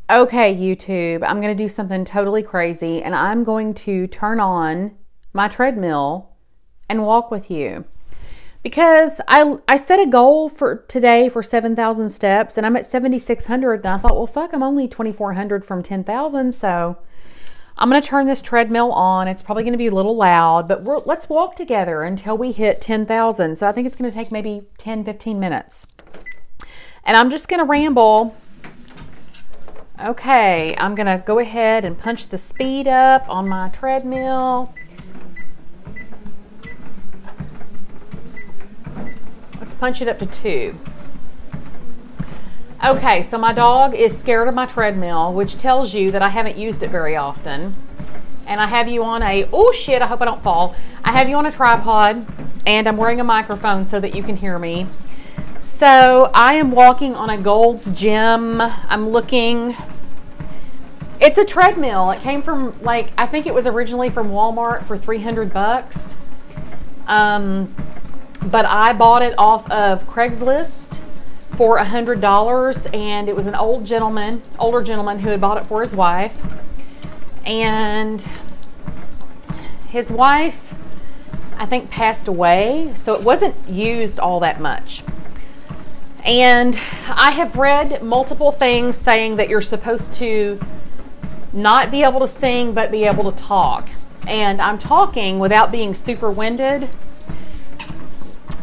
Okay, YouTube, I'm going to do something totally crazy and I'm going to turn on my treadmill and walk with you. Because I set a goal for today for 7,000 steps and I'm at 7,600 and I thought, well, fuck, I'm only 2,400 from 10,000. So I'm going to turn this treadmill on. It's probably going to be a little loud, but let's walk together until we hit 10,000. So I think it's going to take maybe 10, 15 minutes. And I'm just going to ramble. Okay, I'm going to go ahead and punch the speed up on my treadmill. Let's punch it up to 2. Okay, so my dog is scared of my treadmill, which tells you that I haven't used it very often. And I have you on a, oh shit, I hope I don't fall. I have you on a tripod and I'm wearing a microphone so that you can hear me. So I am walking on a Gold's Gym. I'm looking, it's a treadmill. It came from I think it was originally from Walmart for 300 bucks. But I bought it off of Craigslist for $100 and it was an older gentleman who had bought it for his wife. And his wife, I think, passed away, so it wasn't used all that much. And I have read multiple things saying that you're supposed to not be able to sing, but be able to talk. And I'm talking without being super winded,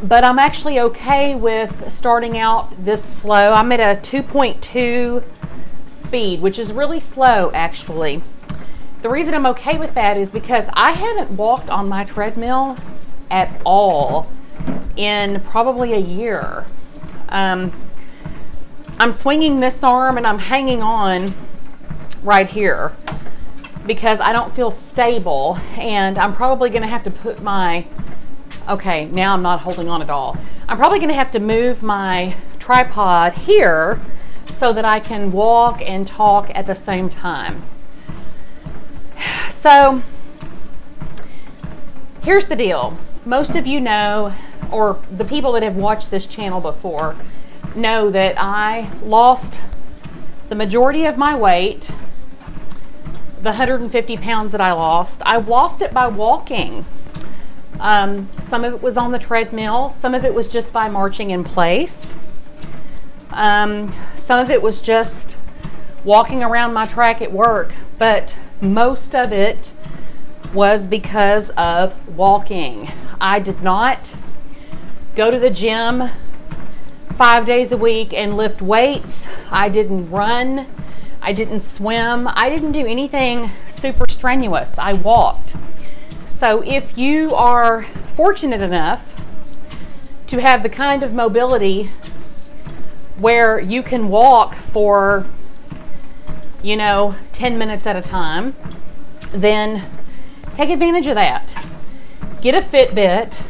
but I'm actually okay with starting out this slow. I'm at a 2.2 speed, which is really slow, actually. The reason I'm okay with that is because I haven't walked on my treadmill at all in probably a year. I'm swinging this arm and I'm hanging on right here because I don't feel stable, and I'm probably going to have to put my, okay, now I'm not holding on at all. I'm probably going to have to move my tripod here so that I can walk and talk at the same time. So here's the deal. Most of you know, or the people that have watched this channel before know, that I lost the majority of my weight, the 150 pounds that I lost it by walking. Some of it was on the treadmill, some of it was just by marching in place. Some of it was just walking around my track at work, but most of it was because of walking. I did not go to the gym 5 days a week and lift weights. I didn't run. I didn't swim. I didn't do anything super strenuous. I walked. So if you are fortunate enough to have the kind of mobility where you can walk for, 10 minutes at a time, then take advantage of that. Get a Fitbit,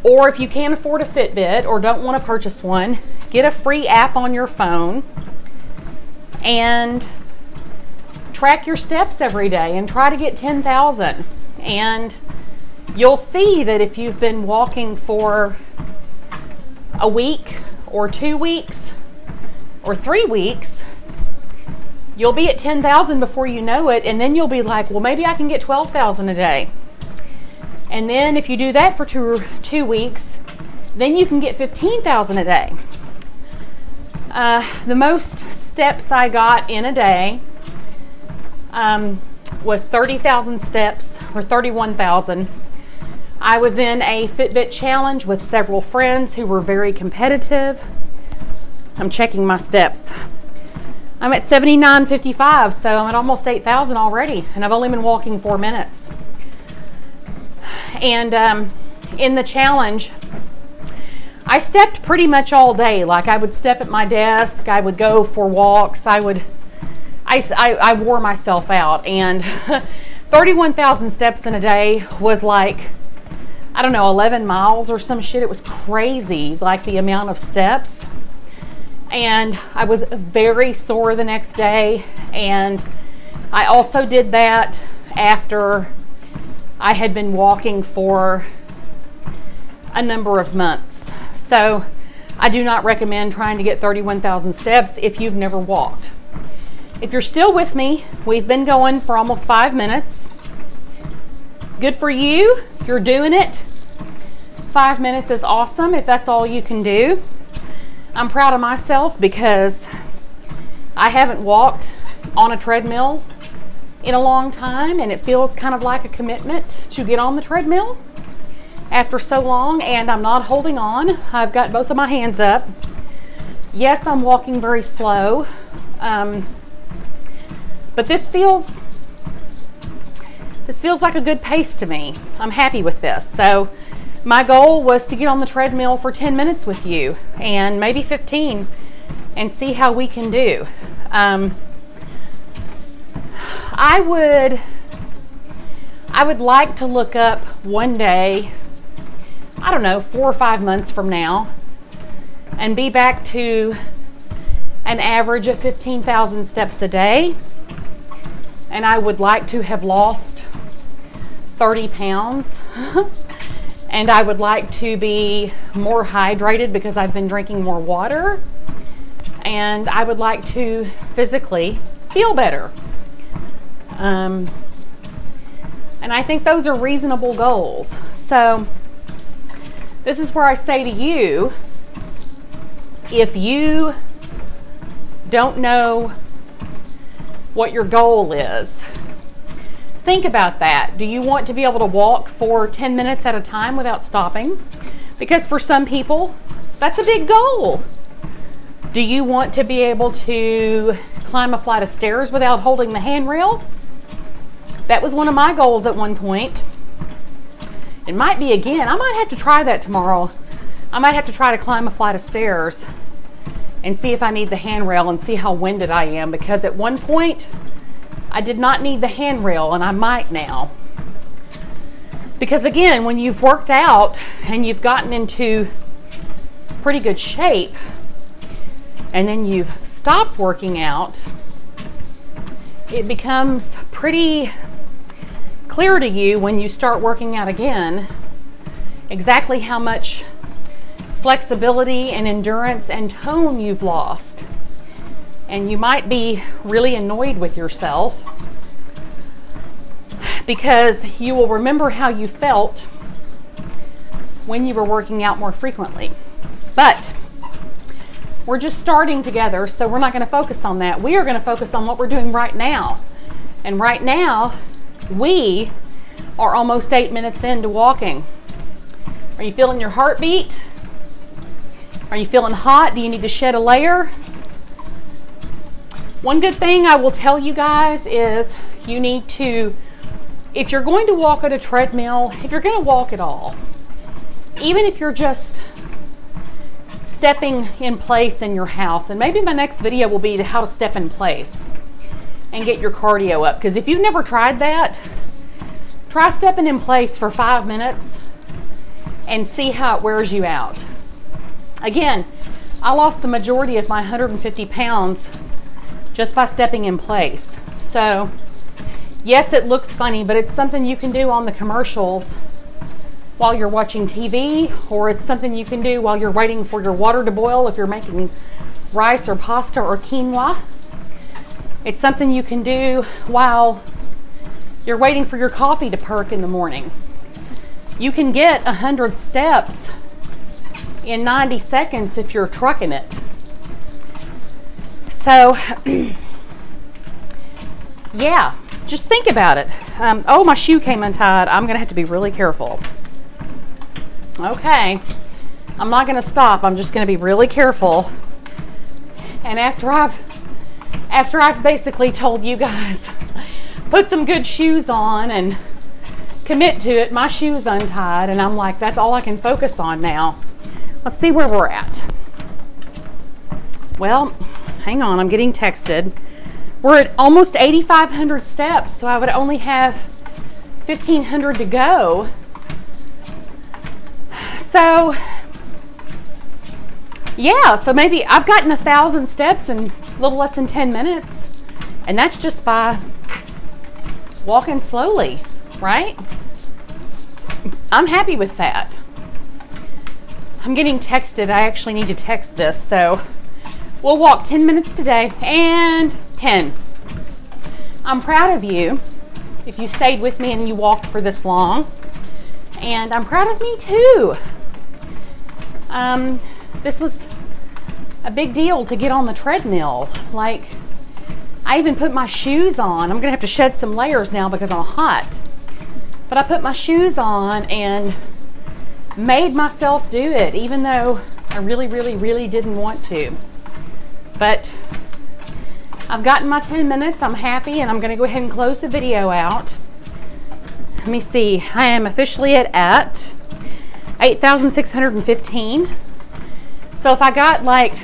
or if you can't afford a Fitbit or don't want to purchase one, get a free app on your phone and track your steps every day and try to get 10,000. And you'll see that if you've been walking for a week or 2 weeks or 3 weeks, you'll be at 10,000 before you know it, and then you'll be like, well, maybe I can get 12,000 a day. And then if you do that for two weeks, then you can get 15,000 a day. The most steps I got in a day was 30,000 steps, or 31,000. I was in a Fitbit challenge with several friends who were very competitive. I'm checking my steps. I'm at 79.55, so I'm at almost 8,000 already, and I've only been walking 4 minutes. And in the challenge, I stepped pretty much all day. Like, I would step at my desk, I would go for walks, I wore myself out, and 31,000 steps in a day was like, I don't know, 11 miles or some shit. It was crazy, like the amount of steps. And I was very sore the next day, and I also did that after I had been walking for a number of months. So I do not recommend trying to get 31,000 steps if you've never walked. If you're still with me, we've been going for almost 5 minutes. Good for you. You're doing it. 5 minutes is awesome if that's all you can do. I'm proud of myself because I haven't walked on a treadmill in a long time, and it feels kind of like a commitment to get on the treadmill after so long, and I'm not holding on. I've got both of my hands up. Yes, I'm walking very slow, but this feels like a good pace to me. I'm happy with this. So my goal was to get on the treadmill for 10 minutes with you, and maybe 15, and see how we can do. I would like to look up one day, I don't know, 4 or 5 months from now, and be back to an average of 15,000 steps a day. And I would like to have lost 30 pounds. And I would like to be more hydrated because I've been drinking more water. And I would like to physically feel better. And I think those are reasonable goals. So this is where I say to you, if you don't know what your goal is, think about that. Do you want to be able to walk for 10 minutes at a time without stopping? Because for some people, that's a big goal. Do you want to be able to climb a flight of stairs without holding the handrail? That was one of my goals at one point. It might be again. I might have to try that tomorrow. I might have to try to climb a flight of stairs and see if I need the handrail and see how winded I am, because at one point I did not need the handrail and I might now. Because again, when you've worked out and you've gotten into pretty good shape and then you've stopped working out, it becomes pretty clear to you when you start working out again exactly how much flexibility and endurance and tone you've lost. And you might be really annoyed with yourself because you will remember how you felt when you were working out more frequently. But we're just starting together, so we're not going to focus on that. We are going to focus on what we're doing right now. And right now, we are almost 8 minutes into walking. Are you feeling your heartbeat? Are you feeling hot? Do you need to shed a layer? One good thing I will tell you guys is you need to, if you're going to walk at a treadmill, if you're going to walk at all, even if you're just stepping in place in your house, and maybe my next video will be how to step in place and get your cardio up, because if you've never tried that, try stepping in place for 5 minutes and see how it wears you out. Again, I lost the majority of my 150 pounds just by stepping in place. So yes, it looks funny, but it's something you can do on the commercials while you're watching TV, or it's something you can do while you're waiting for your water to boil if you're making rice or pasta or quinoa. It's something you can do while you're waiting for your coffee to perk in the morning. You can get 100 steps in 90 seconds if you're trucking it. So yeah, just think about it. Oh, my shoe came untied. I'm gonna have to be really careful. Okay, I'm not gonna stop. I'm just gonna be really careful. And after I've basically told you guys, put some good shoes on and commit to it, my shoe's untied, and I'm like, that's all I can focus on now. Let's see where we're at. Well, hang on, I'm getting texted. We're at almost 8,500 steps, so I would only have 1,500 to go. So yeah, so maybe I've gotten 1,000 steps in a little less than 10 minutes, and that's just by walking slowly, right? I'm happy with that. I'm getting texted. I actually need to text this, so we'll walk 10 minutes today and 10. I'm proud of you if you stayed with me and you walked for this long. And I'm proud of me too. This was a big deal to get on the treadmill. Like, I even put my shoes on. I'm gonna have to shed some layers now because I'm hot. But I put my shoes on and made myself do it, even though I really didn't want to. But I've gotten my 10 minutes. I'm happy, and I'm gonna go ahead and close the video out. Let me see. I am officially at 8,615. So if I got like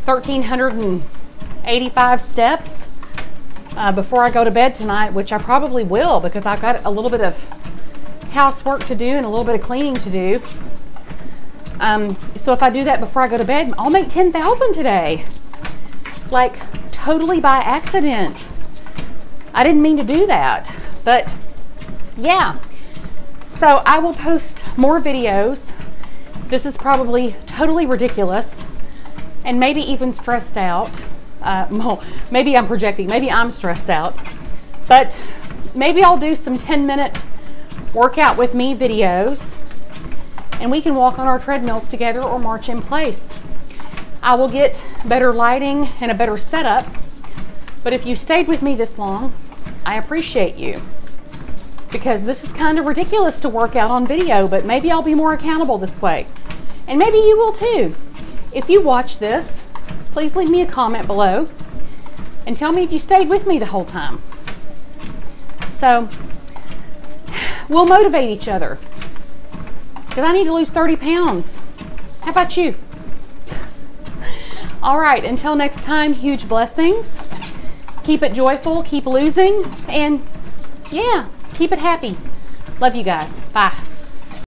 1,385 steps before I go to bed tonight, which I probably will because I've got a little bit of housework to do and a little bit of cleaning to do. So if I do that before I go to bed, I'll make 10,000 today. Like, totally by accident. I didn't mean to do that, but yeah. So I will post more videos. This is probably totally ridiculous and maybe even stressed out. Well, maybe I'm projecting, maybe I'm stressed out, but maybe I'll do some 10-minute workout with me videos and we can walk on our treadmills together or march in place. I will get better lighting and a better setup, but if you stayed with me this long, I appreciate you, because this is kind of ridiculous to work out on video, but maybe I'll be more accountable this way. And maybe you will too. If you watch this, please leave me a comment below and tell me if you stayed with me the whole time. So we'll motivate each other, because I need to lose 30 pounds. How about you? All right, until next time, huge blessings. Keep it joyful, keep losing, and yeah, keep it happy. Love you guys. Bye.